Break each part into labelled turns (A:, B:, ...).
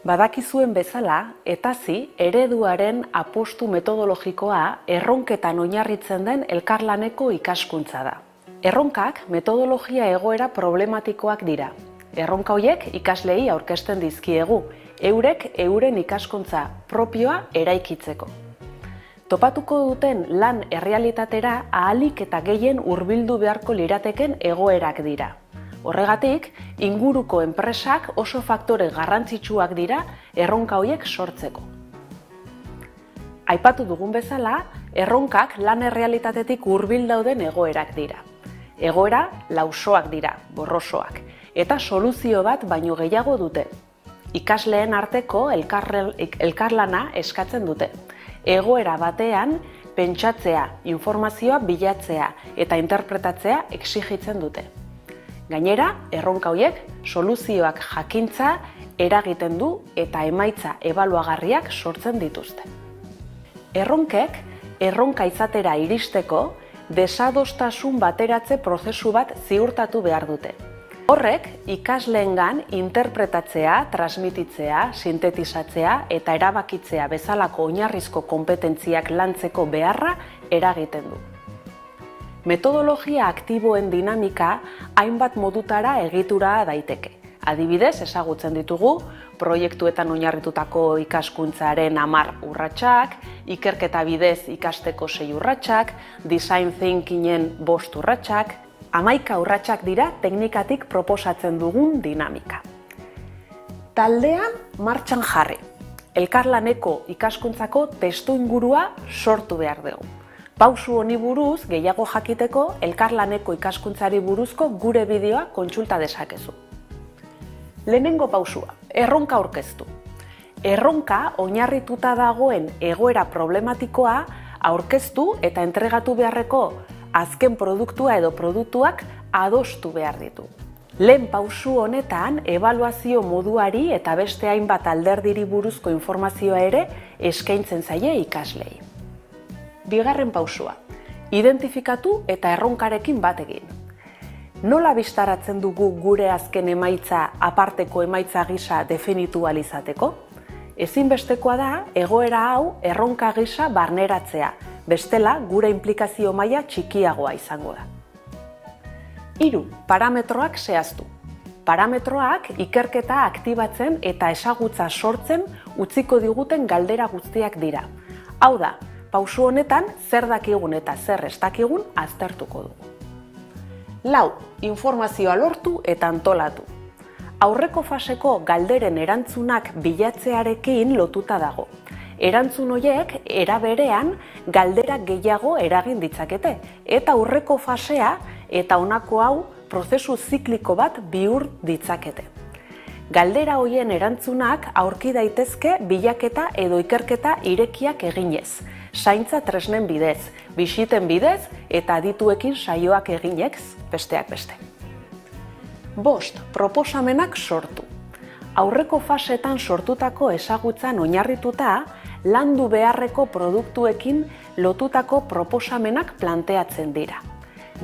A: Badakizuen bezala, etazi ereduaren apostu metodologikoa erronketan oinarritzen den elkarlaneko ikaskuntza da. Erronkak metodologia egoera problematikoak dira. Erronka horiek ikasleei aurkezten dizkiegu, eurek euren ikaskuntza propioa eraikitzeko. Topatuko duten lan errealitatera ahalik eta gehien hurbildu beharko lirateken egoerak dira. Horregatik, inguruko enpresak oso faktore garrantzitsuak dira erronka horiek sortzeko. Aipatu dugun bezala, erronkak lan errealitatetik hurbil dauden egoerak dira. Egoera lausoak dira, borrosoak, eta soluzio bat baino gehiago dute. Ikasleen arteko elkarlana eskatzen dute. Egoera batean pentsatzea, informazioa bilatzea eta interpretatzea exijitzen dute. Gainera, erronka horiek soluzioak jakintza eragiten du eta emaitza ebaluagarriak sortzen dituzte. Erronkek erronka izatera iristeko desadostasun bateratze prozesu bat ziurtatu behar dute. Horrek ikasleengan interpretatzea, transmititzea, sintetizatzea eta erabakitzea bezalako oinarrizko konpetentziak lantzeko beharra eragiten du. Metodologia aktiboen dinamika hainbat modutara egitura daiteke. Adibidez, ezagutzen ditugu proiektuetan oinarritutako ikaskuntzaren 10 urratsak, ikerketa bidez ikasteko 6 urratsak, design thinkingen 5 urratsak, 11 urratsak dira teknikatik proposatzen dugun dinamika. Taldea martxan jarri. Elkarlaneko ikaskuntzako testuingurua sortu behar dugu. Pausu honi buruz gehiago jakiteko elkarlaneko ikaskuntzari buruzko gure bideoa kontsulta dezakezu. Lehenengo pausua, erronka aurkeztu. Erronka oinarrituta dagoen egoera problematikoa aurkeztu eta entregatu beharreko azken produktua edo produktuak adostu behar ditu. Lehen pausu honetan ebaluazio moduari eta beste hainbat alderdiri buruzko informazioa ere eskaintzen zaie ikaslei. Bigarren pausua, identifikatu eta erronkarekin bat egin. Nola bistaratzen dugu gure azken emaitza aparteko emaitza gisa definitu ahal izateko? Ezinbestekoa da egoera hau erronka gisa barneratzea, bestela gure inplikazio maila txikiagoa izango da. 3. Parametroak zehaztu. Parametroak ikerketa aktibatzen eta ezagutza sortzen utziko diguten galdera guztiak dira. Hau da, pausu honetan zer dakigun eta zer ez dakigun aztertuko dugu. 4. Informazioa lortu eta antolatu. Aurreko faseko galderen erantzunak bilatzearekin lotuta dago. Erantzun horiek era berean galdera gehiago eragin ditzakete eta aurreko fasea eta honako hau prozesu zikliko bat bihur ditzakete. Galdera horien erantzunak aurki daitezke bilaketa edo ikerketa irekiak eginez, zaintza tresnen bidez, bisiten bidez eta adituekin saioak eginez, besteak beste. 5. Proposamenak sortu. Aurreko fasetan sortutako ezagutzan oinarrituta, landu beharreko produktuekin lotutako proposamenak planteatzen dira.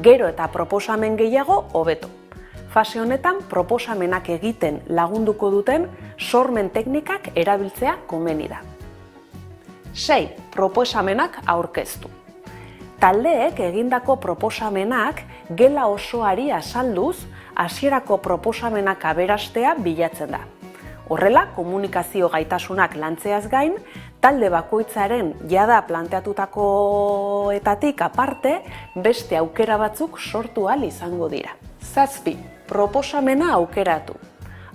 A: Gero eta proposamen gehiago, hobeto. Fase honetan proposamenak egiten lagunduko duten sormen teknikak erabiltzea komeni da. 6. Proposamenak aurkeztu. Taldeek egindako proposamenak gela osoari azalduz, hasierako proposamenak aberastea bilatzen da. Horrela, komunikazio gaitasunak lantzeaz gain, talde bakoitzaren jada planteatutakoetatik aparte, beste aukera batzuk sortu ahal izango dira. 7. Proposamena aukeratu.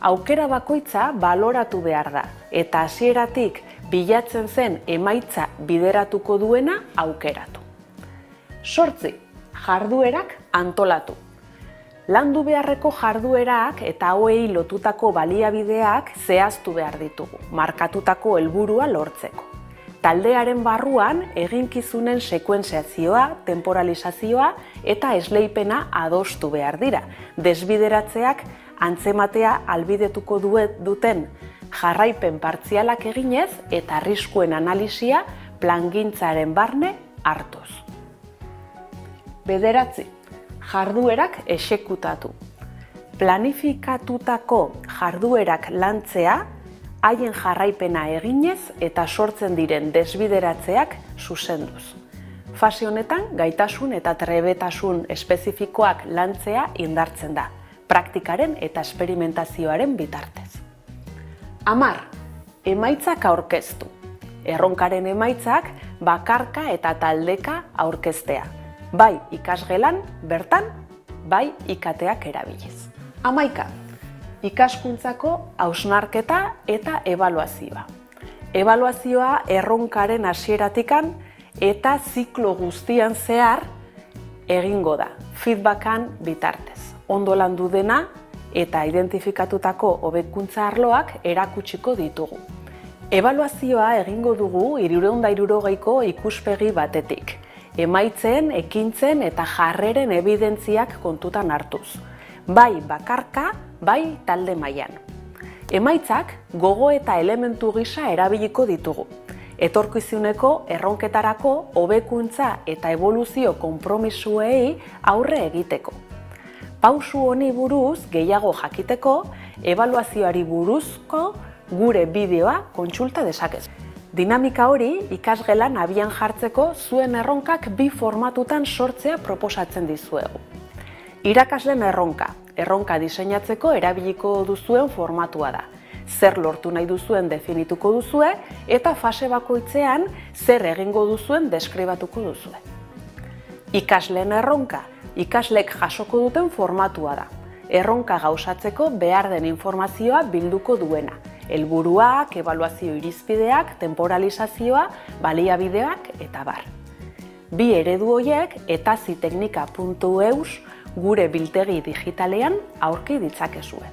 A: Aukera bakoitza baloratu behar da, eta hasieratik bilatzen zen emaitza bideratuko duena aukeratu. 8. Jarduerak antolatu. Landu beharreko jarduerak eta hauei lotutako baliabideak zehaztu behar ditugu, markatutako helburua lortzeko. Taldearen barruan eginkizunen sekuentziazioa, temporalizazioa eta esleipena adostu behar dira. Desbideratzeak antzematea ahalbidetuko duten jarraipen partzialak eginez eta arriskuen analisia plangintzaren barne hartuz. 9. Jarduerak exekutatu. Planifikatutako jarduerak lantzea haien jarraipena eginez eta sortzen diren desbideratzeak zuzenduz. Fase honetan, gaitasun eta trebetasun espezifikoak lantzea indartzen da, praktikaren eta esperimentazioaren bitartez. 10. Emaitzak aurkeztu. Erronkaren emaitzak bakarka eta taldeka aurkeztea. Bai ikasgelan, bertan, bai IKTak erabiliz. 11. Ikaskuntzako hausnarketa eta ebaluazioa. Ebaluazioa erronkaren hasieratikan eta ziklo guztian zehar egingo da, feedbackan bitartez. Ondo landu dena eta identifikatutako hobekuntza arloak erakutsiko ditugu. Ebaluazioa egingo dugu 360ko ikuspegi batetik, emaitzen, ekintzen eta jarreren ebidentziak kontutan hartuz. Bai bakarka, bai talde mailan. Emaitzak gogo eta elementu gisa erabiliko ditugu. Etorkizuneko erronketarako hobekuntza eta eboluzio konpromisuei aurre egiteko. Pausu honi buruz gehiago jakiteko, ebaluazioari buruzko gure bideoa kontsulta dezakezu. Dinamika hori ikasgelan abian jartzeko zuen erronkak 2 formatutan sortzea proposatzen dizuegu. Irakasleen erronka diseinatzeko erabiliko duzuen formatua da. Zer lortu nahi duzuen definituko duzue eta fase bakoitzean zer egingo duzuen deskribatuko duzue. Ikasleen erronka, ikaslek jasoko duten formatua da. Erronka gauzatzeko behar den informazioa bilduko duena. Helburuak, ebaluazio irizpideak, temporalizazioa, baliabideak eta bar. 2 eredu horiek etaziteknika.eus gure biltegi digitalean aurki ditzakezue.